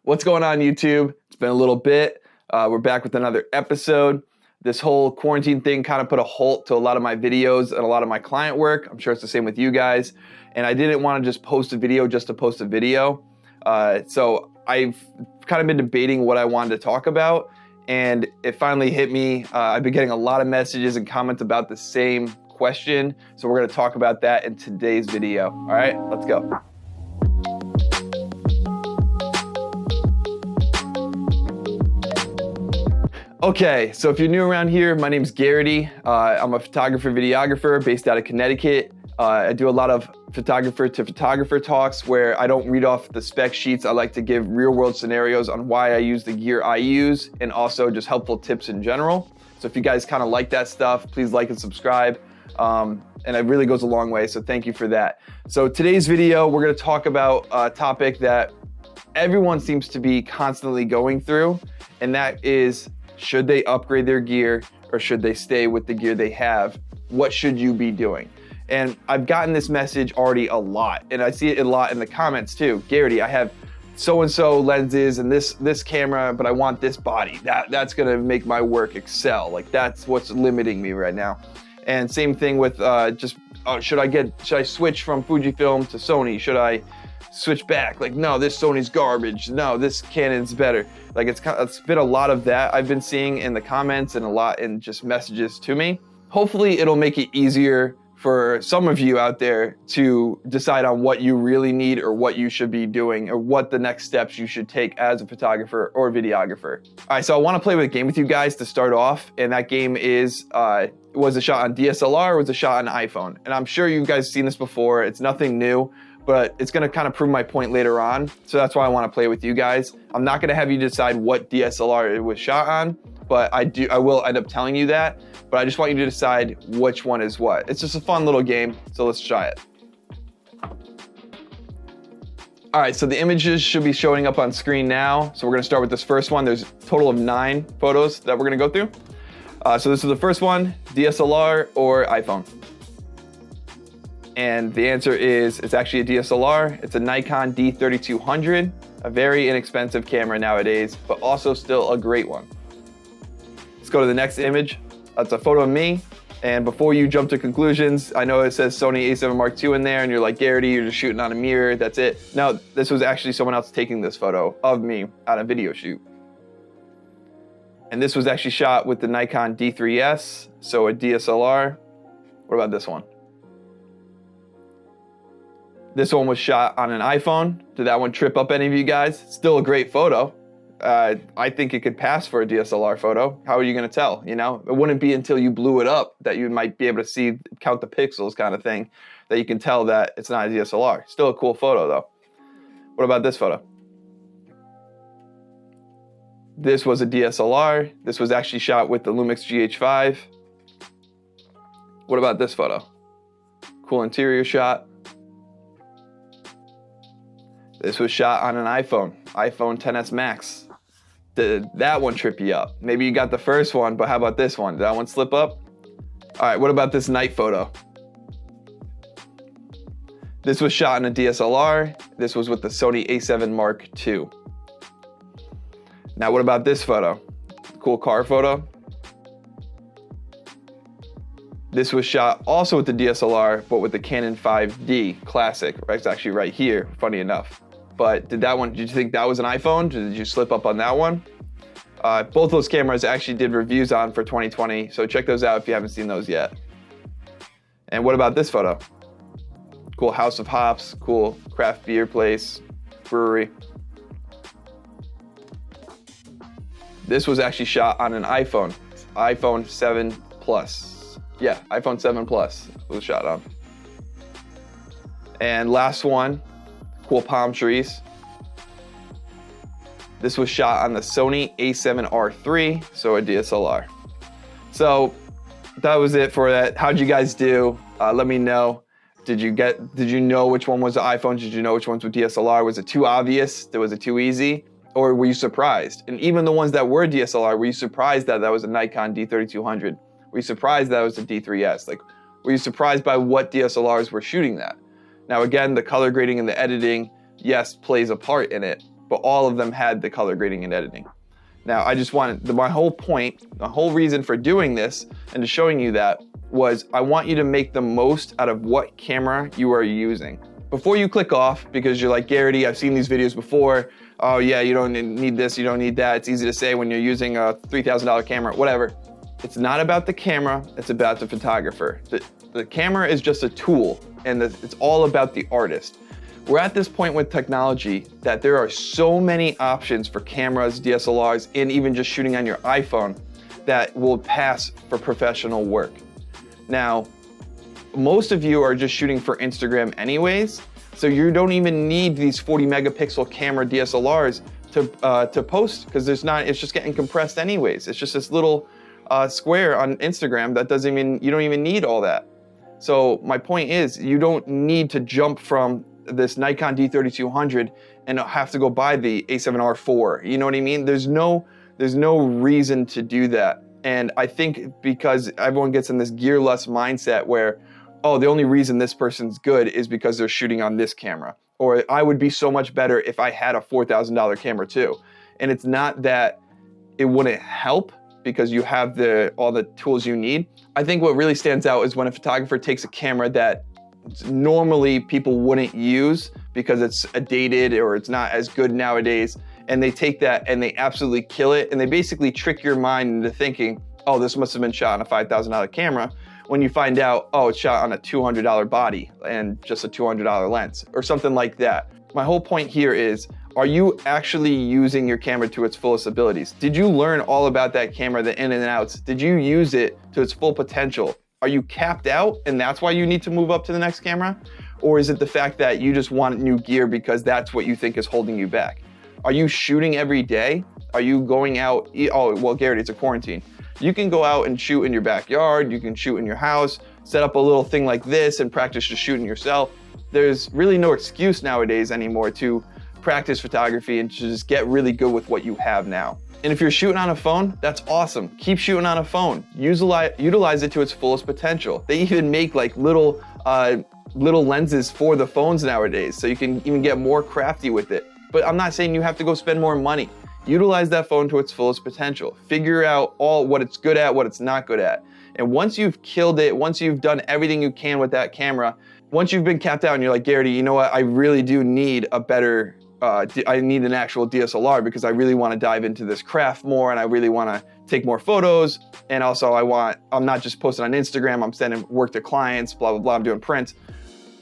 What's going on, YouTube? It's been a little bit. We're back with another episode. This whole quarantine thing kind of put a halt to a lot of my videos and a lot of my client work. I'm sure it's the same with you guys. And I didn't want to just post a video just to post a video. So I've kind of been debating what I wanted to talk about. And it finally hit me. I've been getting a lot of messages and comments about the same question. So we're going to talk about that in today's video. All right, let's go. Okay, so if you're new around here, my name's Garrity. I'm a photographer, videographer based out of Connecticut. I do a lot of photographer to photographer talks where I don't read off the spec sheets. I like to give real world scenarios on why I use the gear I use and also just helpful tips in general. So if you guys kind of like that stuff, please like and subscribe. And it really goes a long way, so thank you for that. So today's video, we're gonna talk about a topic that everyone seems to be constantly going through, and that is, should they upgrade their gear or should they stay with the gear they have? What should you be doing? And I've gotten this message already a lot, and I see it a lot in the comments too. Garrity, I have so-and-so lenses and this camera, but I want this body. That's gonna make my work excel. Like, that's what's limiting me right now. And same thing with should I switch from Fujifilm to Sony? Should I switch back? Like, no, this Sony's garbage. No, this Canon's better. Like, it's been a lot of that I've been seeing in the comments and a lot in just messages to me. Hopefully it'll make it easier for some of you out there to decide on what you really need or what you should be doing or what the next steps you should take as a photographer or videographer. All right, so I want to play with a game with you guys to start off, and that game is, was a shot on DSLR or was a shot on iPhone? And I'm sure you guys have seen this before. It's nothing new, but it's gonna kind of prove my point later on. So that's why I want to play with you guys. I'm not gonna have you decide what DSLR it was shot on, but I will end up telling you that. But I just want you to decide which one is what. It's just a fun little game, so let's try it. All right, so the images should be showing up on screen now. So we're gonna start with this first one. There's a total of 9 photos that we're gonna go through. So this is the first one, DSLR or iPhone? And the answer is, it's actually a DSLR. It's a Nikon D3200, a very inexpensive camera nowadays, but also still a great one. Let's go to the next image. That's a photo of me. And before you jump to conclusions, I know it says Sony a7 Mark II in there and you're like, Garrity, you're just shooting on a mirror, that's it. No, this was actually someone else taking this photo of me on a video shoot. And this was actually shot with the Nikon D3S, so a DSLR. What about this one? This one was shot on an iPhone. Did that one trip up any of you guys? Still a great photo. I think it could pass for a DSLR photo. How are you gonna tell, you know? It wouldn't be until you blew it up that you might be able to see, count the pixels kind of thing, that you can tell that it's not a DSLR. Still a cool photo though. What about this photo? This was a DSLR. This was actually shot with the Lumix GH5. What about this photo? Cool interior shot. This was shot on an iPhone XS Max. Did that one trip you up? Maybe you got the first one, but how about this one? Did that one slip up? All right, what about this night photo? This was shot on a DSLR. This was with the Sony a7 Mark II. Now, what about this photo? Cool car photo. This was shot also with the DSLR, but with the Canon 5D Classic. It's actually right here, funny enough. But did you think that was an iPhone? Did you slip up on that one? Both those cameras actually did reviews on for 2020, so check those out if you haven't seen those yet. And what about this photo? Cool House of Hops, cool craft beer place, brewery. This was actually shot on an iPhone 7 Plus. Yeah, iPhone 7 Plus was shot on. And last one, cool palm trees. This was shot on the Sony a7R III, so a DSLR. So that was it for that. How'd you guys do? Let me know. Did you know which one was the iPhone? Did you know which ones were DSLR? Was it too obvious? Was it too easy? Or were you surprised? And even the ones that were DSLR, were you surprised that was a Nikon D3200? Were you surprised that was a D3S? Like, were you surprised by what DSLRs were shooting that? Now again, the color grading and the editing, yes, plays a part in it, but all of them had the color grading and editing. Now, I just wanted, my whole point, the whole reason for doing this and to showing you that was I want you to make the most out of what camera you are using. Before you click off, because you're like, Garrity, I've seen these videos before. Oh yeah, you don't need this, you don't need that. It's easy to say when you're using a $3,000 camera, whatever. It's not about the camera, it's about the photographer. The camera is just a tool, and it's all about the artist. We're at this point with technology that there are so many options for cameras, DSLRs, and even just shooting on your iPhone that will pass for professional work. Now, most of you are just shooting for Instagram anyways, so you don't even need these 40 megapixel camera DSLRs to post, because it's just getting compressed anyways. It's just this little square on Instagram that you don't even need all that. So my point is, you don't need to jump from this Nikon D3200 and have to go buy the A7R4. You know what I mean? There's no reason to do that. And I think because everyone gets in this gear lust mindset where, oh, the only reason this person's good is because they're shooting on this camera. Or I would be so much better if I had a $4,000 camera too. And it's not that it wouldn't help because you have all the tools you need. I think what really stands out is when a photographer takes a camera that normally people wouldn't use because it's dated or it's not as good nowadays, and they take that and they absolutely kill it, and they basically trick your mind into thinking, oh, this must have been shot on a $5,000 camera, when you find out, oh, it's shot on a $200 body and just a $200 lens or something like that. My whole point here is, are you actually using your camera to its fullest abilities? Did you learn all about that camera, the in and outs? Did you use it to its full potential? Are you capped out and that's why you need to move up to the next camera? Or is it the fact that you just want new gear because that's what you think is holding you back? Are you shooting every day? Are you going out? Oh, well, Garrett, it's a quarantine. You can go out and shoot in your backyard. You can shoot in your house, set up a little thing like this and practice just shooting yourself. There's really no excuse nowadays anymore to practice photography and to just get really good with what you have now. And if you're shooting on a phone, that's awesome. Keep shooting on a phone. Utilize it to its fullest potential. They even make like little lenses for the phones nowadays, so you can even get more crafty with it. But I'm not saying you have to go spend more money. Utilize that phone to its fullest potential. Figure out what it's good at, what it's not good at. And once you've killed it, once you've done everything you can with that camera, once you've been capped out and you're like, Garrity, you know what? I really do need a better, I need an actual DSLR because I really want to dive into this craft more and I really want to take more photos. And also I'm not just posting on Instagram, I'm sending work to clients, blah, blah, blah, I'm doing prints.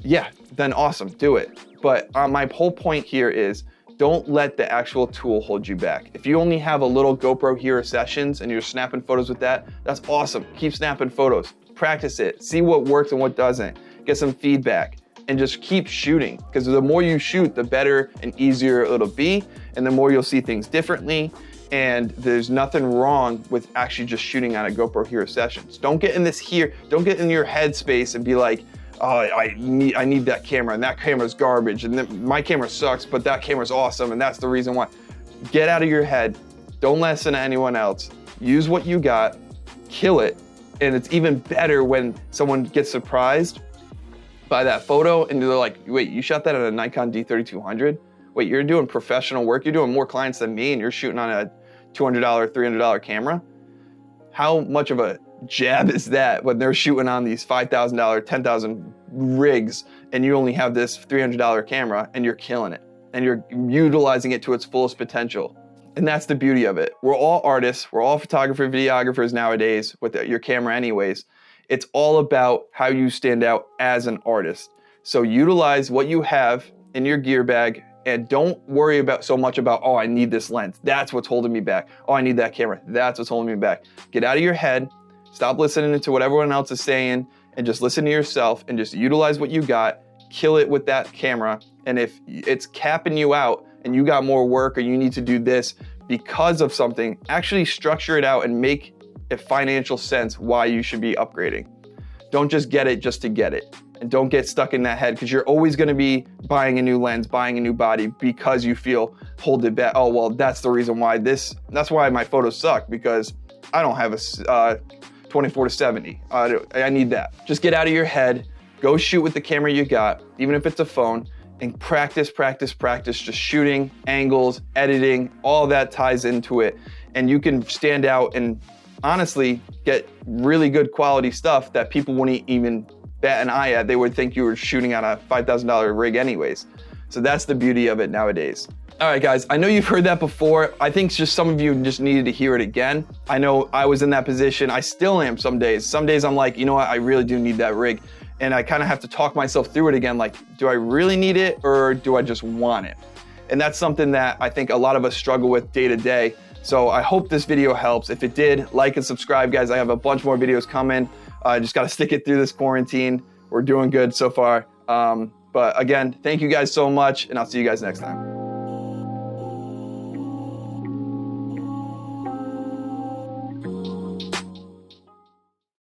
Yeah, then awesome, do it. But my whole point here is, don't let the actual tool hold you back. If you only have a little GoPro Hero Sessions and you're snapping photos with that, that's awesome. Keep snapping photos, practice it, see what works and what doesn't, get some feedback, and just keep shooting. Because the more you shoot, the better and easier it'll be, and the more you'll see things differently. And there's nothing wrong with actually just shooting on a GoPro Hero Sessions. Don't get in your headspace and be like, oh, I need that camera, and that camera's garbage, and then my camera sucks, but that camera's awesome, and that's the reason why. Get out of your head. Don't listen to anyone else. Use what you got, kill it, and it's even better when someone gets surprised by that photo, and they're like, wait, you shot that on a Nikon D3200? Wait, you're doing professional work? You're doing more clients than me, and you're shooting on a $200, $300 camera? How much of a jab is that when they're shooting on these $5,000, $10,000 rigs and you only have this $300 camera and you're killing it and you're utilizing it to its fullest potential? And that's the beauty of it. We're all artists, we're all photographers, videographers nowadays with your camera anyways. It's all about how you stand out as an artist. So utilize what you have in your gear bag and don't worry so much about, oh, I need this lens. That's what's holding me back. Oh, I need that camera. That's what's holding me back. Get out of your head. Stop listening to what everyone else is saying and just listen to yourself and just utilize what you got, kill it with that camera. And if it's capping you out and you got more work or you need to do this because of something, actually structure it out and make a financial sense why you should be upgrading. Don't just get it just to get it. And don't get stuck in that head because you're always going to be buying a new lens, buying a new body because you feel hold it back. Oh, well, that's the reason why that's why my photos suck, because I don't have a 24-70. I need that. Just get out of your head, go shoot with the camera you got, even if it's a phone, and practice, just shooting, angles, editing, all that ties into it. And you can stand out and honestly get really good quality stuff that people wouldn't even bat an eye at. They would think you were shooting on a $5,000 rig anyways. So that's the beauty of it nowadays. All right, guys, I know you've heard that before. I think just some of you just needed to hear it again. I know I was in that position. I still am some days. Some days I'm like, you know what, I really do need that rig. And I kind of have to talk myself through it again. Like, do I really need it or do I just want it? And that's something that I think a lot of us struggle with day to day. So I hope this video helps. If it did, like and subscribe, guys. I have a bunch more videos coming. I just got to stick it through this quarantine. We're doing good so far. But again, thank you guys so much, and I'll see you guys next time.